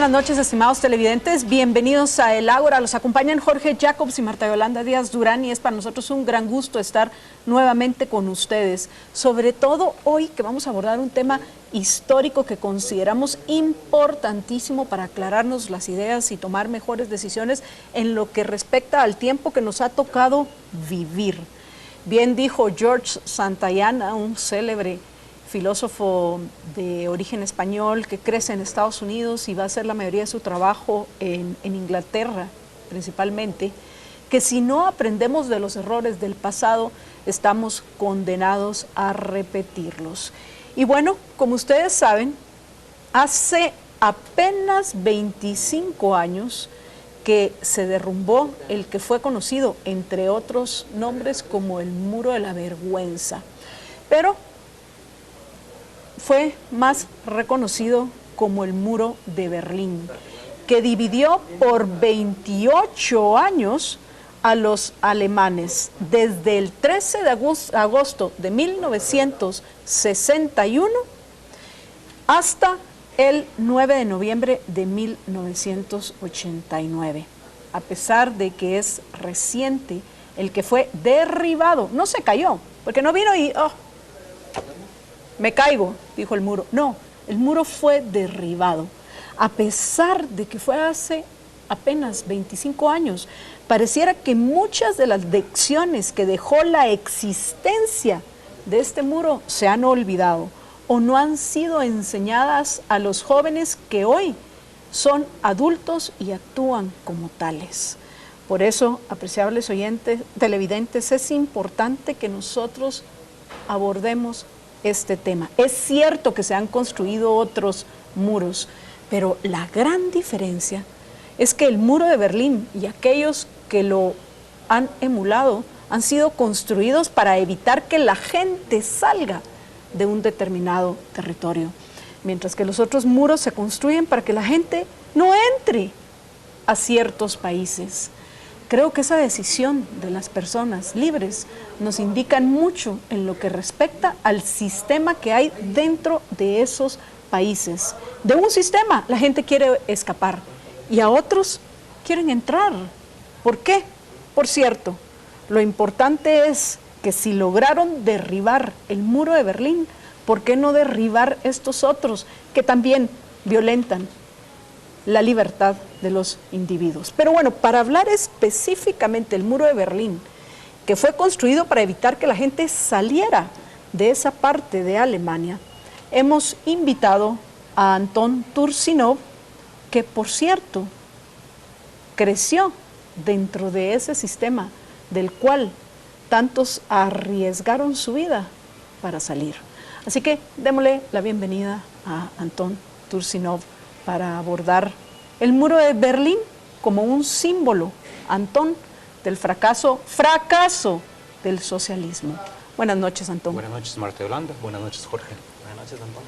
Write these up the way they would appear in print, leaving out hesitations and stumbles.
buenas noches, estimados televidentes. Bienvenidos a El Ágora. Los acompañan Jorge Jacobs y Marta Yolanda Díaz Durán y es para nosotros un gran gusto estar nuevamente con ustedes. Sobre todo hoy que vamos a abordar un tema histórico que consideramos importantísimo para aclararnos las ideas y tomar mejores decisiones en lo que respecta al tiempo que nos ha tocado vivir. Bien dijo George Santayana, un célebre filósofo de origen español que crece en Estados Unidos y va a hacer la mayoría de su trabajo en Inglaterra principalmente, que si no aprendemos de los errores del pasado, estamos condenados a repetirlos. Y bueno, como ustedes saben, hace apenas 25 años que se derrumbó el que fue conocido, entre otros nombres, como el Muro de la Vergüenza. Pero fue más reconocido como el Muro de Berlín, que dividió por 28 años a los alemanes, desde el 13 de agosto de 1961 hasta el 9 de noviembre de 1989. A pesar de que es reciente el que fue derribado, no se cayó, porque no vino y me caigo, dijo el muro. No, el muro fue derribado. A pesar de que fue hace apenas 25 años, pareciera que muchas de las lecciones que dejó la existencia de este muro se han olvidado o no han sido enseñadas a los jóvenes que hoy son adultos y actúan como tales. Por eso, apreciables oyentes, televidentes, es importante que nosotros abordemos este tema. Es cierto que se han construido otros muros, pero la gran diferencia es que el muro de Berlín y aquellos que lo han emulado han sido construidos para evitar que la gente salga de un determinado territorio, mientras que los otros muros se construyen para que la gente no entre a ciertos países. Creo que esa decisión de las personas libres nos indican mucho en lo que respecta al sistema que hay dentro de esos países. De un sistema la gente quiere escapar y a otros quieren entrar. ¿Por qué? Por cierto, lo importante es que si lograron derribar el muro de Berlín, ¿por qué no derribar estos otros que también violentan la libertad de los individuos? Pero bueno, para hablar específicamente del muro de Berlín, que fue construido para evitar que la gente saliera de esa parte de Alemania, hemos invitado a Anton Turčinov, que por cierto creció dentro de ese sistema del cual tantos arriesgaron su vida para salir. Así que démosle la bienvenida a Anton Turčinov para abordar el muro de Berlín como un símbolo, Antón, del fracaso del socialismo. Buenas noches, Antón. Buenas noches, Marta Yolanda. Buenas noches, Jorge. Buenas noches, Antón.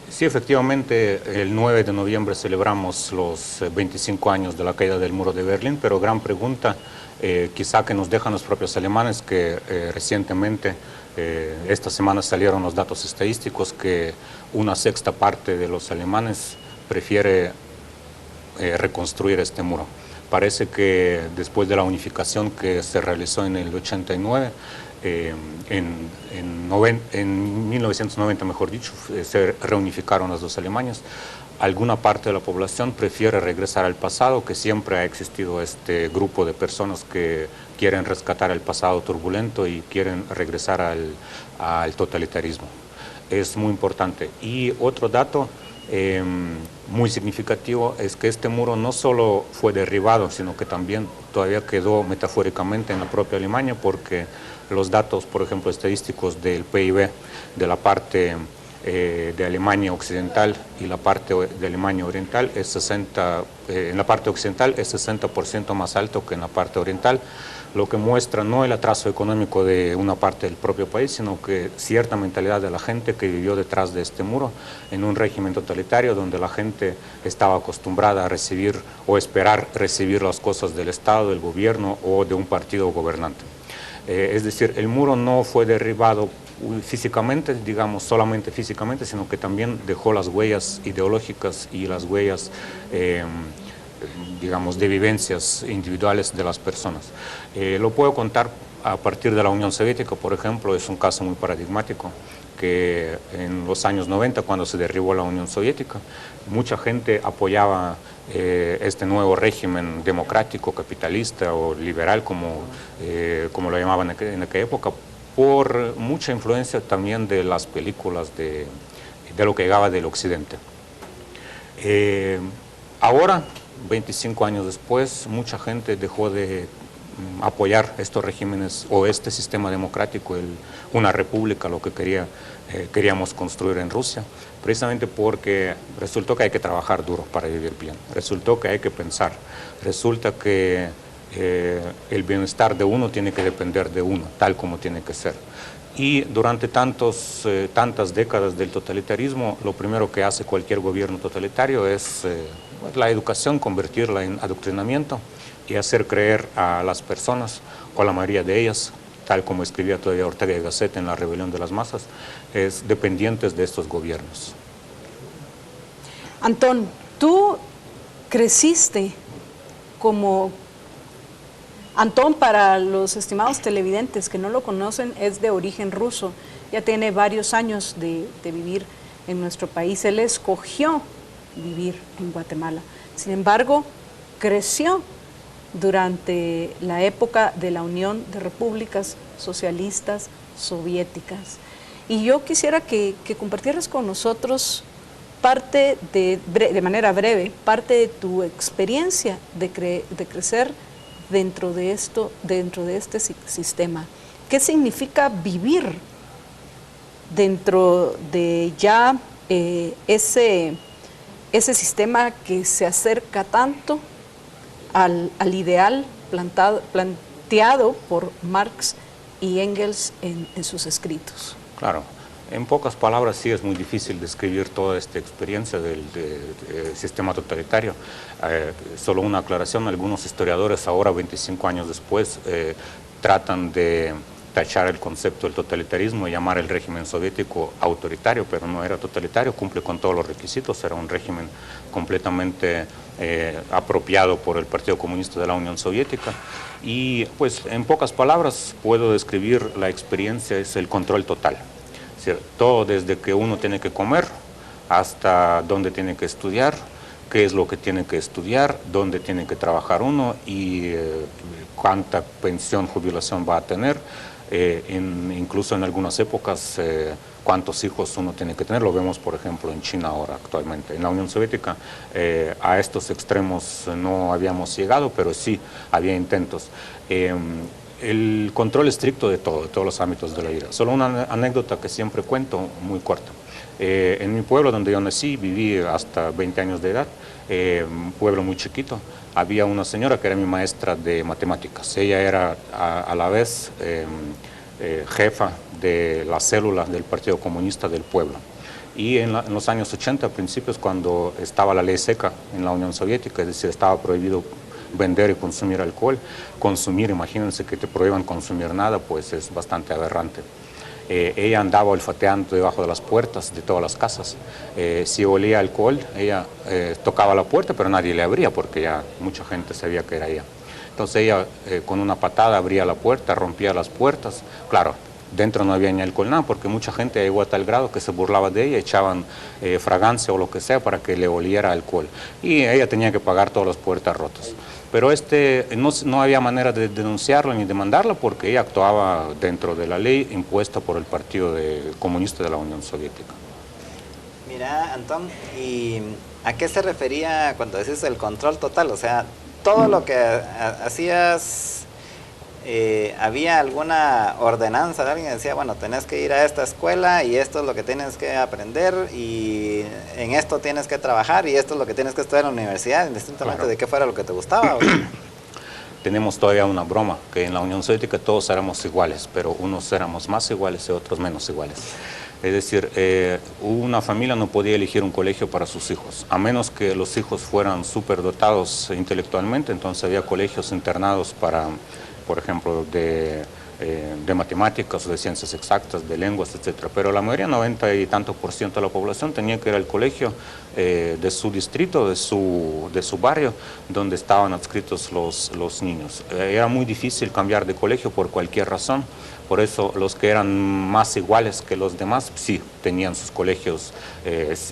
Sí, efectivamente, el 9 de noviembre celebramos los 25 años de la caída del muro de Berlín, pero gran pregunta, quizá que nos dejan los propios alemanes, que recientemente, esta semana salieron los datos estadísticos que una sexta parte de los alemanes prefiere reconstruir este muro. Parece que después de la unificación que se realizó en el 89, en 1990, mejor dicho, se reunificaron las dos Alemanias. Alguna parte de la población prefiere regresar al pasado, que siempre ha existido este grupo de personas que quieren rescatar el pasado turbulento y quieren regresar al totalitarismo. Es muy importante. Y otro dato muy significativo es que este muro no solo fue derribado, sino que también todavía quedó metafóricamente en la propia Alemania, porque los datos, por ejemplo, estadísticos del PIB de la parte de Alemania occidental y la parte de Alemania oriental en la parte occidental es 60% más alto que en la parte oriental, lo que muestra no el atraso económico de una parte del propio país, sino que cierta mentalidad de la gente que vivió detrás de este muro en un régimen totalitario donde la gente estaba acostumbrada a recibir o esperar recibir las cosas del Estado, del gobierno o de un partido gobernante. Es decir, el muro no fue derribado físicamente, digamos, solamente físicamente, sino que también dejó las huellas ideológicas y las huellas, digamos, de vivencias individuales de las personas. Lo puedo contar a partir de la Unión Soviética, por ejemplo, es un caso muy paradigmático, que en los años 90, cuando se derribó la Unión Soviética, mucha gente apoyaba este nuevo régimen democrático, capitalista o liberal, como lo llamaban en aquella época, por mucha influencia también de las películas de lo que llegaba del occidente. Ahora, 25 años después, mucha gente dejó de apoyar estos regímenes o este sistema democrático, una república, lo que queríamos construir en Rusia, precisamente porque resultó que hay que trabajar duro para vivir bien, resultó que hay que pensar, resulta que el bienestar de uno tiene que depender de uno, tal como tiene que ser. Y durante tantas décadas del totalitarismo, lo primero que hace cualquier gobierno totalitario es la educación, convertirla en adoctrinamiento y hacer creer a las personas, o a la mayoría de ellas, tal como escribía todavía Ortega y Gasset en La Rebelión de las Masas, es dependientes de estos gobiernos. Antón, tú creciste como... Antón, para los estimados televidentes que no lo conocen, es de origen ruso, ya tiene varios años de vivir en nuestro país, él escogió vivir en Guatemala, sin embargo, creció durante la época de la Unión de Repúblicas Socialistas Soviéticas. Y yo quisiera que compartieras con nosotros parte de manera breve, parte de tu experiencia de crecer dentro de este sistema. ¿Qué significa vivir dentro de ya ese sistema que se acerca tanto al ideal planteado por Marx y Engels en sus escritos? Claro, en pocas palabras sí es muy difícil describir toda esta experiencia del sistema totalitario. Solo una aclaración, algunos historiadores ahora, 25 años después, tratan de tachar el concepto del totalitarismo y llamar el régimen soviético autoritario, pero no era totalitario, cumple con todos los requisitos, era un régimen completamente apropiado por el Partido Comunista de la Unión Soviética. Y pues en pocas palabras puedo describir la experiencia, es el control total. Es decir, todo desde que uno tiene que comer hasta dónde tiene que estudiar, qué es lo que tiene que estudiar, dónde tiene que trabajar uno y cuánta pensión, jubilación va a tener, incluso en algunas épocas cuántos hijos uno tiene que tener, lo vemos por ejemplo en China ahora actualmente. En la Unión Soviética a estos extremos no habíamos llegado, pero sí había intentos. El control estricto de todos los ámbitos de la vida. Solo una anécdota que siempre cuento, muy corta. En mi pueblo donde yo nací, viví hasta 20 años de edad, un pueblo muy chiquito, había una señora que era mi maestra de matemáticas. Ella era a la vez jefa de la célula del Partido Comunista del pueblo. Y en los años 80, principios, cuando estaba la ley seca en la Unión Soviética, es decir, estaba prohibido vender y consumir alcohol, imagínense que te prohíban consumir nada, pues es bastante aberrante. Ella andaba olfateando debajo de las puertas de todas las casas. Si olía alcohol, ella tocaba la puerta, pero nadie le abría porque ya mucha gente sabía que era ella. Entonces ella con una patada abría la puerta, rompía las puertas. Claro, dentro no había ni alcohol nada, porque mucha gente llegó a tal grado que se burlaba de ella, echaban fragancia o lo que sea para que le oliera alcohol. Y ella tenía que pagar todas las puertas rotas. Pero no había manera de denunciarla ni demandarla porque ella actuaba dentro de la ley impuesta por el Partido Comunista de la Unión Soviética. Mira, Antón, ¿y a qué se refería cuando decís el control total? O sea, todo lo que hacías, ¿había alguna ordenanza de alguien que decía, bueno, tenés que ir a esta escuela y esto es lo que tienes que aprender y en esto tienes que trabajar y esto es lo que tienes que estudiar en la universidad, indistintamente claro, de qué fuera lo que te gustaba? Tenemos todavía una broma, que en la Unión Soviética todos éramos iguales, pero unos éramos más iguales y otros menos iguales. Es decir, una familia no podía elegir un colegio para sus hijos, a menos que los hijos fueran superdotados intelectualmente. Entonces había colegios internados para, por ejemplo, de de matemáticas, de ciencias exactas, de lenguas, etcétera. Pero la mayoría, 90 y tanto por ciento de la población tenía que ir al colegio de su distrito, de su barrio, donde estaban adscritos los niños. Era muy difícil cambiar de colegio por cualquier razón. Por eso los que eran más iguales que los demás, sí, tenían sus colegios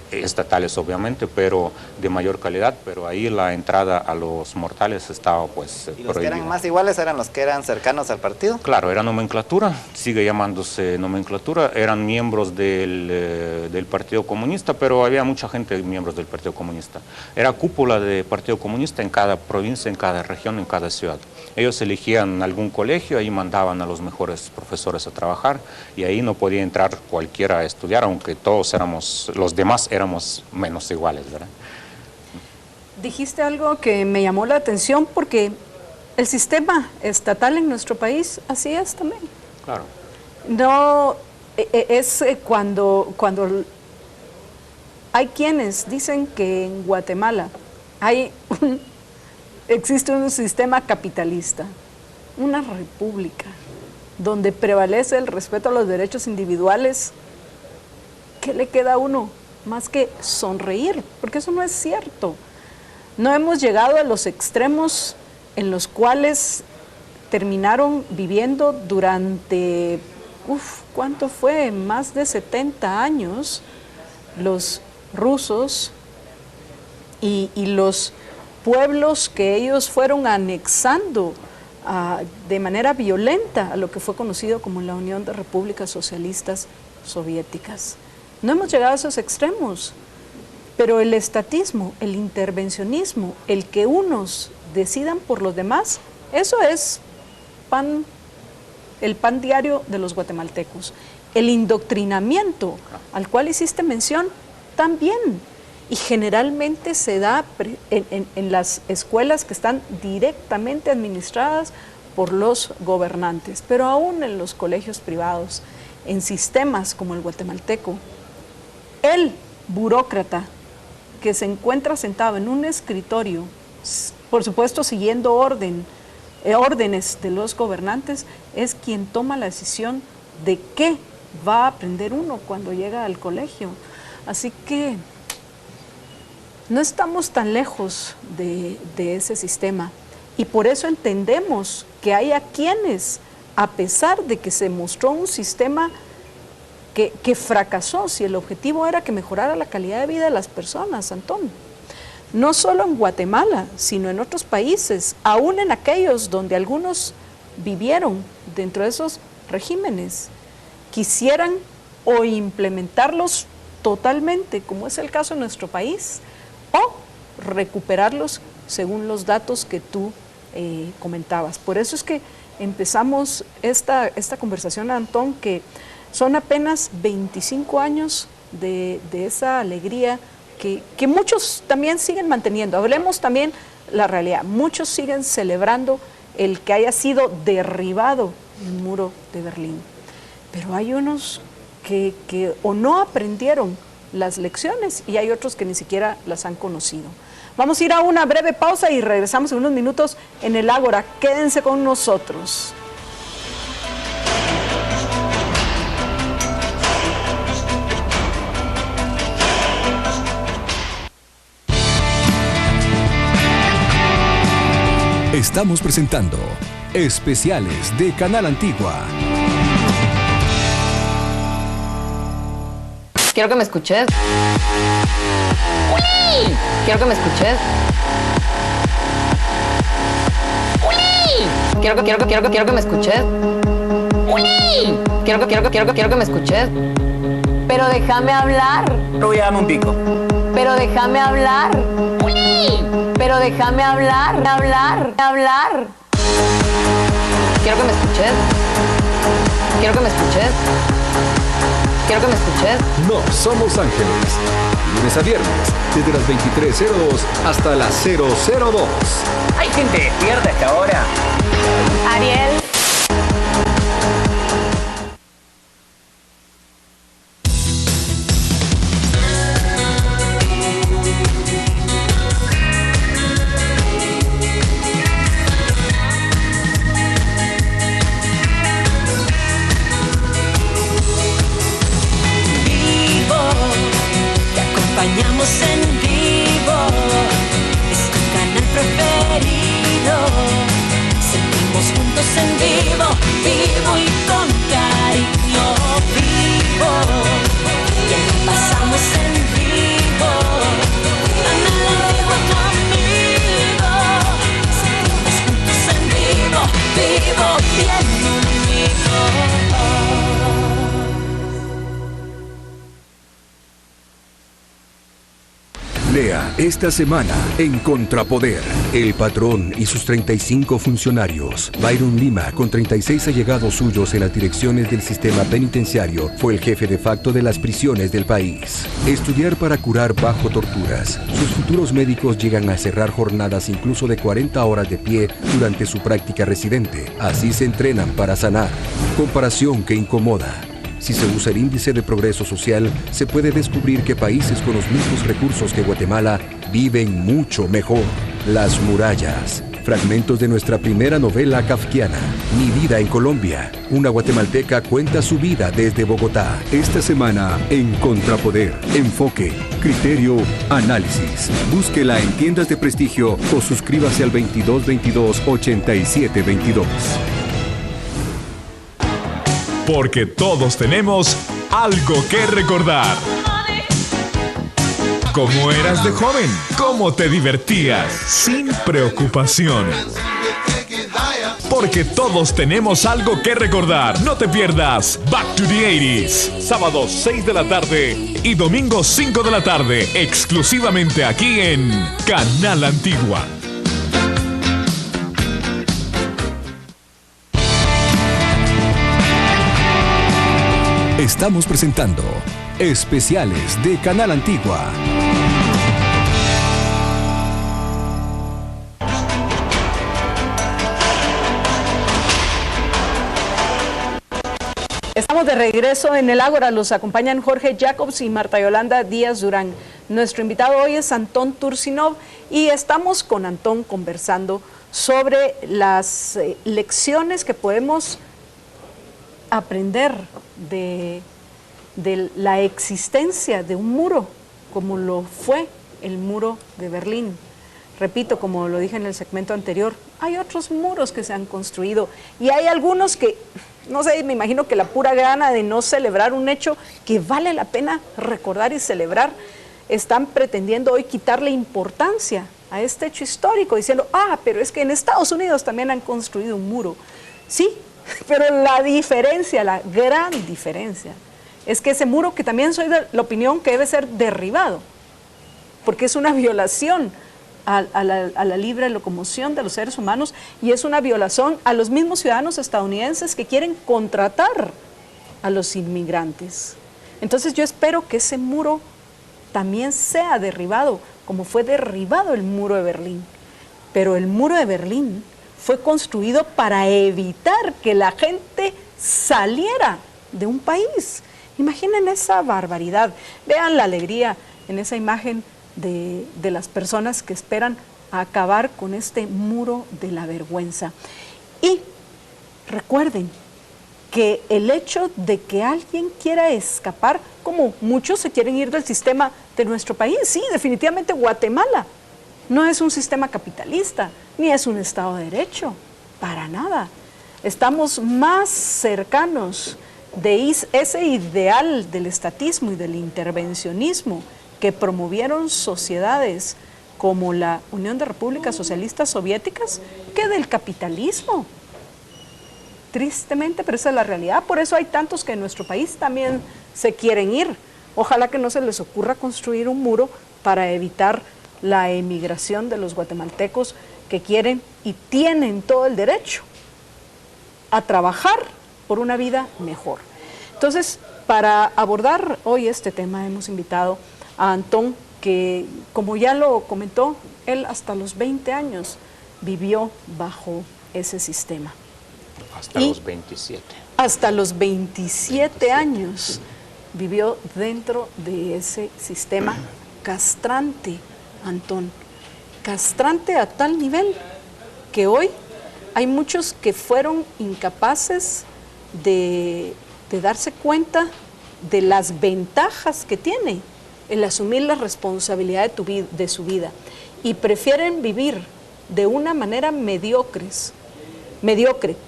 estatales obviamente, pero de mayor calidad, pero ahí la entrada a los mortales estaba pues ¿Y los prohibida. Que eran más iguales eran los que eran cercanos al partido? Claro, era nomenclatura, sigue llamándose nomenclatura, eran miembros del Partido Comunista, pero había mucha gente miembros del Partido Comunista. Era cúpula de Partido Comunista en cada provincia, en cada región, en cada ciudad. Ellos elegían algún colegio, ahí mandaban a los mejores profesores a trabajar y ahí no podía entrar cualquiera a estudiar, aunque todos éramos, los demás éramos menos iguales, ¿verdad? Dijiste algo que me llamó la atención porque el sistema estatal en nuestro país así es también. Claro. No, es cuando hay quienes dicen que en Guatemala existe un sistema capitalista, una república, donde prevalece el respeto a los derechos individuales. ¿Qué le queda a uno más que sonreír? Porque eso no es cierto. No hemos llegado a los extremos en los cuales terminaron viviendo durante, ¿cuánto fue? Más de 70 años los rusos y los pueblos que ellos fueron anexando de manera violenta a lo que fue conocido como la Unión de Repúblicas Socialistas Soviéticas. No hemos llegado a esos extremos, pero el estatismo, el intervencionismo, el que unos decidan por los demás, eso es el pan diario de los guatemaltecos. El indoctrinamiento al cual hiciste mención también, y generalmente se da en las escuelas que están directamente administradas por los gobernantes, pero aún en los colegios privados, en sistemas como el guatemalteco, el burócrata que se encuentra sentado en un escritorio, por supuesto siguiendo órdenes de los gobernantes, es quien toma la decisión de qué va a aprender uno cuando llega al colegio. Así que no estamos tan lejos de ese sistema y por eso entendemos que hay a quienes, a pesar de que se mostró un sistema que fracasó, si el objetivo era que mejorara la calidad de vida de las personas, Antón, no solo en Guatemala, sino en otros países, aún en aquellos donde algunos vivieron dentro de esos regímenes, quisieran o implementarlos totalmente, como es el caso en nuestro país, o recuperarlos según los datos que tú comentabas. Por eso es que empezamos esta conversación, Antón, que son apenas 25 años de esa alegría que muchos también siguen manteniendo. Hablemos también la realidad. Muchos siguen celebrando el que haya sido derribado el muro de Berlín. Pero hay unos que o no aprendieron las lecciones y hay otros que ni siquiera las han conocido. Vamos a ir a una breve pausa y regresamos en unos minutos en el Ágora. Quédense con nosotros. Estamos presentando especiales de Canal Antigua. Quiero que me escuches. ¡Uli! Quiero que me escuches. ¡Uli! Quiero que me escuches. ¡Uli! Quiero que me escuches. Pero déjame hablar. Te voy a dar un pico. Pero déjame hablar. ¡Uli! Pero déjame hablar. Quiero que me escuches. Quiero que me escuches. Quiero que me escuches. No somos ángeles. Lunes a viernes, desde las 23:02 hasta las 0:02. Hay gente despierta hasta ahora. Ariel. pasamos en vivo, es tu canal preferido. Sentimos juntos en vivo, vivo y con cariño vivo. Ya lo pasamos en vivo, Canal Antigua tu amigo. Sentimos juntos en vivo, vivo bien unidos. Lea esta semana en Contrapoder. El patrón y sus 35 funcionarios. Byron Lima, con 36 allegados suyos en las direcciones del sistema penitenciario, fue el jefe de facto de las prisiones del país. Estudiar para curar bajo torturas. Sus futuros médicos llegan a cerrar jornadas incluso de 40 horas de pie durante su práctica residente. Así se entrenan para sanar. Comparación que incomoda. Si se usa el índice de progreso social, se puede descubrir que países con los mismos recursos que Guatemala viven mucho mejor. Las murallas. Fragmentos de nuestra primera novela kafkiana, Mi vida en Colombia. Una guatemalteca cuenta su vida desde Bogotá. Esta semana en Contrapoder. Enfoque, criterio, análisis. Búsquela en tiendas de prestigio o suscríbase al 2222-8722. Porque todos tenemos algo que recordar. ¿Cómo eras de joven? ¿Cómo te divertías? Sin preocupaciones. Porque todos tenemos algo que recordar. No te pierdas Back to the 80s. Sábados 6 de la tarde y domingo 5 de la tarde. Exclusivamente aquí en Canal Antigua. Estamos presentando Especiales de Canal Antigua. Estamos de regreso en el Ágora. Los acompañan Jorge Jacobs y Marta Yolanda Díaz Durán. Nuestro invitado hoy es Antón Turcinov y estamos con Antón conversando sobre las lecciones que podemos aprender de la existencia de un muro, como lo fue el muro de Berlín. Repito, como lo dije en el segmento anterior, hay otros muros que se han construido y hay algunos que, no sé, me imagino que la pura gana de no celebrar un hecho que vale la pena recordar y celebrar, están pretendiendo hoy quitarle importancia a este hecho histórico, diciendo, pero es que en Estados Unidos también han construido un muro. Sí, pero la diferencia, la gran diferencia, es que ese muro, que también soy de la opinión que debe ser derribado, porque es una violación a la libre locomoción de los seres humanos y es una violación a los mismos ciudadanos estadounidenses que quieren contratar a los inmigrantes. Entonces yo espero que ese muro también sea derribado, como fue derribado el muro de Berlín. Pero el muro de Berlín fue construido para evitar que la gente saliera de un país. Imaginen esa barbaridad. Vean la alegría en esa imagen de las personas que esperan acabar con este muro de la vergüenza. Y recuerden que el hecho de que alguien quiera escapar, como muchos se quieren ir del sistema de nuestro país, sí, definitivamente Guatemala no es un sistema capitalista, ni es un Estado de Derecho, para nada. Estamos más cercanos de ese ideal del estatismo y del intervencionismo que promovieron sociedades como la Unión de Repúblicas Socialistas Soviéticas que del capitalismo. Tristemente, pero esa es la realidad. Por eso hay tantos que en nuestro país también se quieren ir. Ojalá que no se les ocurra construir un muro para evitar la emigración de los guatemaltecos que quieren y tienen todo el derecho a trabajar por una vida mejor. Entonces, para abordar hoy este tema, hemos invitado a Antón, que, como ya lo comentó, él hasta los 20 años vivió bajo ese sistema. Hasta los 27. Hasta los 27 años vivió dentro de ese sistema castrante, Antón. Castrante a tal nivel que hoy hay muchos que fueron incapaces de darse cuenta de las ventajas que tiene el asumir la responsabilidad de su vida, y prefieren vivir de una manera mediocre,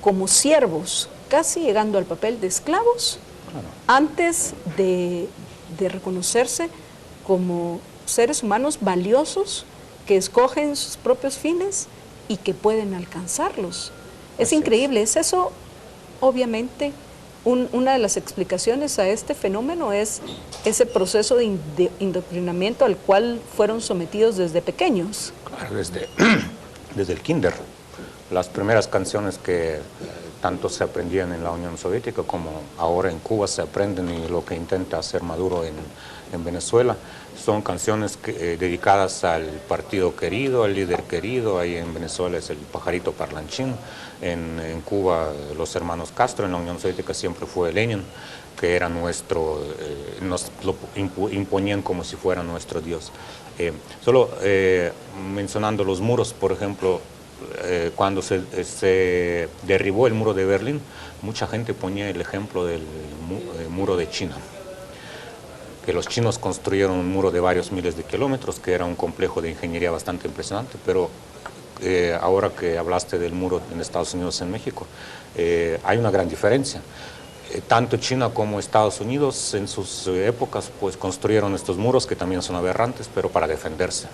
como siervos, casi llegando al papel de esclavos, antes de reconocerse como seres humanos valiosos que escogen sus propios fines y que pueden alcanzarlos. Es increíble, es eso, obviamente, una de las explicaciones a este fenómeno es ese proceso de indoctrinamiento al cual fueron sometidos desde pequeños. Claro, desde el kinder. Las primeras canciones que tanto se aprendían en la Unión Soviética como ahora en Cuba se aprenden, y lo que intenta hacer Maduro en Venezuela son canciones dedicadas al partido querido, al líder querido. Ahí en Venezuela es el pajarito parlanchín, en Cuba los hermanos Castro, en la Unión Soviética siempre fue Lenin, que era nuestro, nos lo imponían como si fuera nuestro Dios. Solo mencionando los muros, por ejemplo, cuando se derribó el muro de Berlín, mucha gente ponía el ejemplo del muro de China, que los chinos construyeron un muro de varios miles de kilómetros, que era un complejo de ingeniería bastante impresionante, pero ahora que hablaste del muro en Estados Unidos, en México, hay una gran diferencia. Tanto China como Estados Unidos en sus épocas pues construyeron estos muros, que también son aberrantes, pero para defenderse,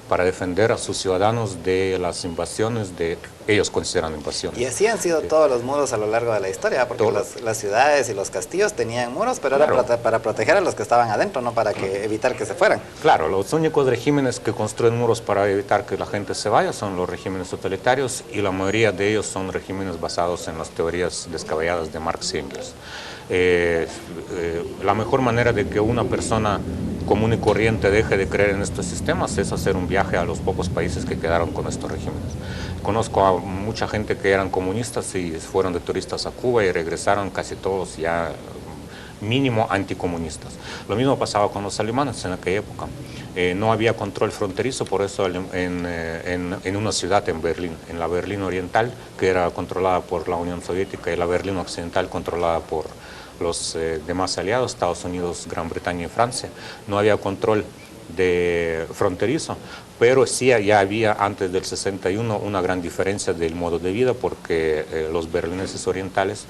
para defender a sus ciudadanos de las invasiones de ellos consideran invasiones. Y así han sido todos los muros a lo largo de la historia, porque las ciudades y los castillos tenían muros, pero claro, era para proteger a los que estaban adentro, no para evitar que se fueran. Claro, los únicos regímenes que construyen muros para evitar que la gente se vaya son los regímenes totalitarios, y la mayoría de ellos son regímenes basados en las teorías descabelladas de Marx y Engels. La mejor manera de que una persona común y corriente deje de creer en estos sistemas es hacer un viaje a los pocos países que quedaron con estos regímenes. Conozco a mucha gente que eran comunistas y fueron de turistas a Cuba y regresaron casi todos ya mínimo anticomunistas. Lo mismo pasaba con los alemanes en aquella época. No había control fronterizo, por eso en una ciudad en Berlín, en la Berlín Oriental, que era controlada por la Unión Soviética, y la Berlín Occidental controlada por los demás aliados, Estados Unidos, Gran Bretaña y Francia, no había control de fronterizo, pero sí ya había antes del 61 una gran diferencia del modo de vida, porque los berlineses orientales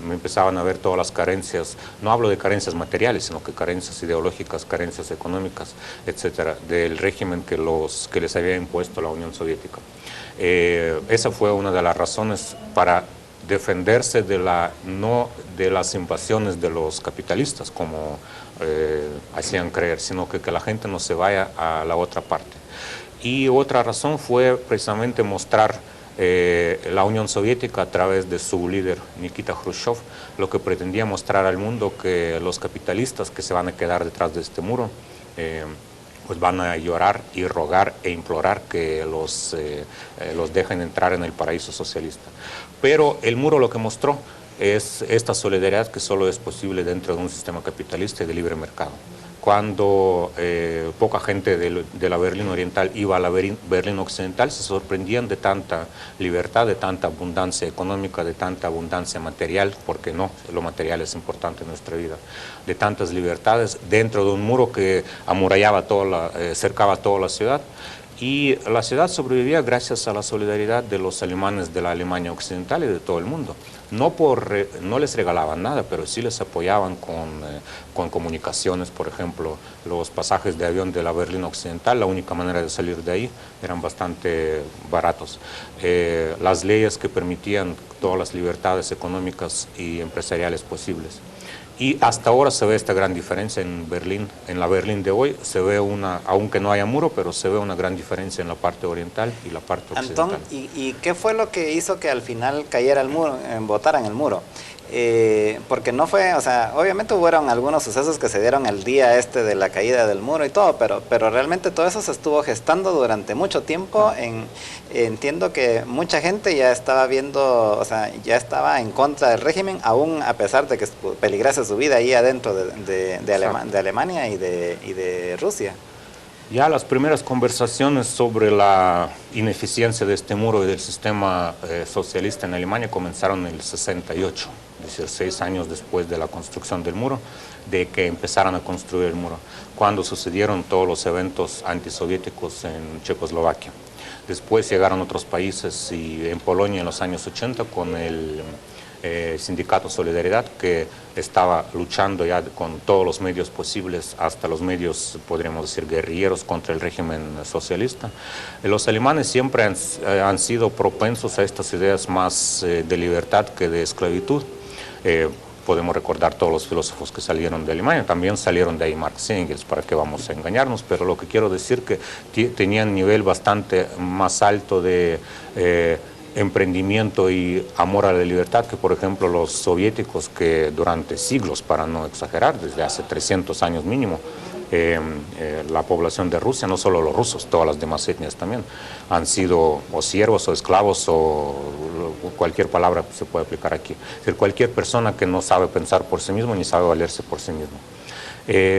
empezaban a ver todas las carencias, no hablo de carencias materiales, sino que carencias ideológicas, carencias económicas, etcétera, del régimen que les había impuesto la Unión Soviética. Esa fue una de las razones para defenderse de las invasiones de los capitalistas, como hacían creer, sino que la gente no se vaya a la otra parte. Y otra razón fue precisamente mostrar la Unión Soviética a través de su líder Nikita Khrushchev, lo que pretendía mostrar al mundo, que los capitalistas que se van a quedar detrás de este muro pues van a llorar y rogar e implorar que los dejen entrar en el paraíso socialista. Pero el muro lo que mostró es esta solidaridad que solo es posible dentro de un sistema capitalista y de libre mercado. Cuando poca gente de la Berlín Oriental iba a la Berlín Occidental, se sorprendían de tanta libertad, de tanta abundancia económica, de tanta abundancia material, porque no, lo material es importante en nuestra vida, de tantas libertades dentro de un muro que amurallaba cercaba toda la ciudad. Y la ciudad sobrevivía gracias a la solidaridad de los alemanes de la Alemania Occidental y de todo el mundo. No les regalaban nada, pero sí les apoyaban con comunicaciones. Por ejemplo, los pasajes de avión de la Berlín Occidental, la única manera de salir de ahí, eran bastante baratos. Las leyes que permitían todas las libertades económicas y empresariales posibles. Y hasta ahora se ve esta gran diferencia en Berlín, en la Berlín de hoy, se ve aunque no haya muro, pero se ve una gran diferencia en la parte oriental y la parte occidental. Antón, ¿y qué fue lo que hizo que al final cayera el muro, botaran el muro? Porque no fue, o sea, obviamente hubo algunos sucesos que se dieron el día de la caída del muro y todo, pero realmente todo eso se estuvo gestando durante mucho tiempo. Entiendo que mucha gente ya estaba viendo, o sea, ya estaba en contra del régimen, aún a pesar de que peligrase su vida ahí adentro de Alemania y de Rusia. Ya las primeras conversaciones sobre la ineficiencia de este muro y del sistema socialista en Alemania comenzaron en el 68, es decir, 6 años después de la construcción del muro, de que empezaran a construir el muro, cuando sucedieron todos los eventos antisoviéticos en Checoslovaquia. Después llegaron otros países y en Polonia en los años 80 con el sindicato Solidaridad, que estaba luchando ya con todos los medios posibles, hasta los medios, podríamos decir, guerrilleros contra el régimen socialista. Los alemanes siempre han sido propensos a estas ideas más de libertad que de esclavitud. Podemos recordar todos los filósofos que salieron de Alemania, también salieron de ahí Marx y Engels, para qué vamos a engañarnos, pero lo que quiero decir que tenían un nivel bastante más alto de emprendimiento y amor a la libertad que, por ejemplo, los soviéticos, que durante siglos, para no exagerar, desde hace 300 años mínimo, la población de Rusia, no solo los rusos, todas las demás etnias también, han sido o siervos o esclavos o cualquier palabra se puede aplicar aquí. Es decir, cualquier persona que no sabe pensar por sí mismo ni sabe valerse por sí mismo.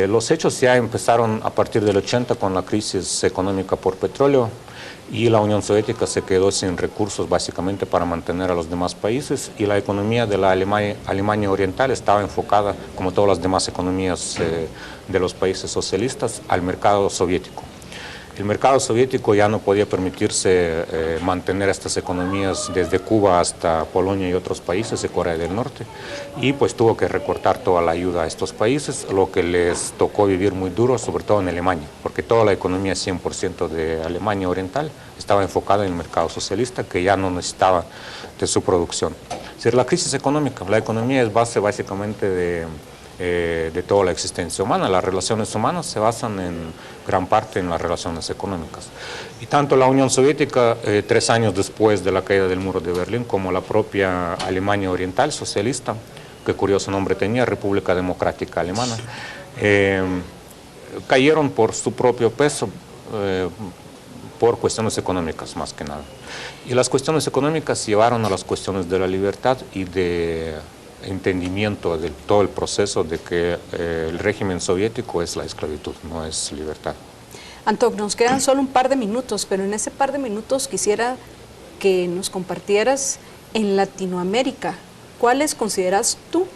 Los hechos ya empezaron a partir del 80 con la crisis económica por petróleo, y la Unión Soviética se quedó sin recursos básicamente para mantener a los demás países, y la economía de la Alemania Oriental estaba enfocada, como todas las demás economías de los países socialistas, al mercado soviético. El mercado soviético ya no podía permitirse mantener estas economías desde Cuba hasta Polonia y otros países de Corea del Norte, y pues tuvo que recortar toda la ayuda a estos países, lo que les tocó vivir muy duro, sobre todo en Alemania, porque toda la economía 100% de Alemania Oriental estaba enfocada en el mercado socialista, que ya no necesitaba de su producción. Es decir, la crisis económica, la economía es base básicamente de toda la existencia humana. Las relaciones humanas se basan en gran parte en las relaciones económicas. Y tanto la Unión Soviética, 3 años después de la caída del muro de Berlín, como la propia Alemania Oriental socialista, que curioso nombre tenía, República Democrática Alemana, cayeron por su propio peso, por cuestiones económicas más que nada. Y las cuestiones económicas llevaron a las cuestiones de la libertad y de entendimiento de todo el proceso de que el régimen soviético es la esclavitud, no es libertad. Antón, nos quedan solo un par de minutos, pero en ese par de minutos quisiera que nos compartieras en Latinoamérica, ¿cuáles consideras tú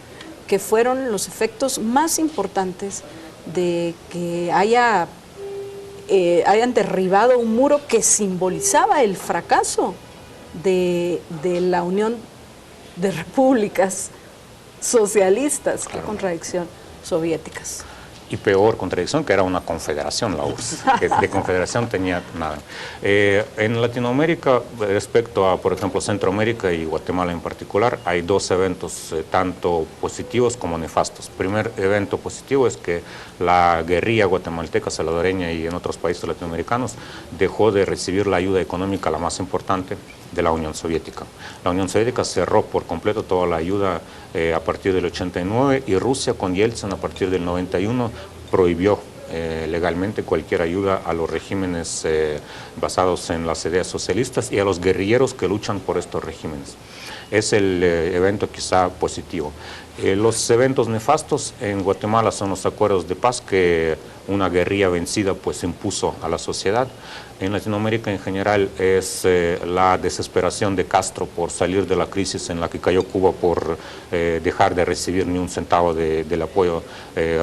que fueron los efectos más importantes de que hayan derribado un muro que simbolizaba el fracaso de la Unión de Repúblicas Socialistas? Claro. Qué contradicción, soviéticas. Y peor contradicción, que era una confederación, la URSS, que de confederación tenía nada. En Latinoamérica, respecto a, por ejemplo, Centroamérica y Guatemala en particular, hay 2 eventos tanto positivos como nefastos. Primer evento positivo es que la guerrilla guatemalteca, salvadoreña y en otros países latinoamericanos dejó de recibir la ayuda económica, la más importante, de la Unión Soviética. La Unión Soviética cerró por completo toda la ayuda a partir del 89, y Rusia con Yeltsin a partir del 91 prohibió legalmente cualquier ayuda a los regímenes basados en las ideas socialistas y a los guerrilleros que luchan por estos regímenes. Es el evento quizá positivo. Los eventos nefastos en Guatemala son los acuerdos de paz que una guerrilla vencida pues impuso a la sociedad. En Latinoamérica en general es la desesperación de Castro por salir de la crisis en la que cayó Cuba, por dejar de recibir ni un centavo del apoyo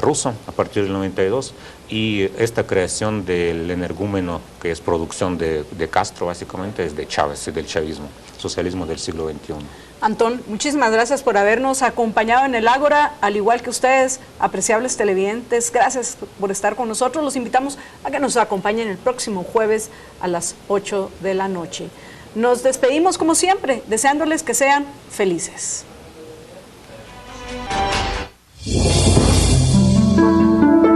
ruso a partir del 92, y esta creación del energúmeno, que es producción de Castro básicamente, es de Chávez, del chavismo, socialismo del siglo XXI. Antón, muchísimas gracias por habernos acompañado en el Ágora, al igual que ustedes, apreciables televidentes, gracias por estar con nosotros. Los invitamos a que nos acompañen el próximo jueves a las 8 de la noche. Nos despedimos como siempre, deseándoles que sean felices.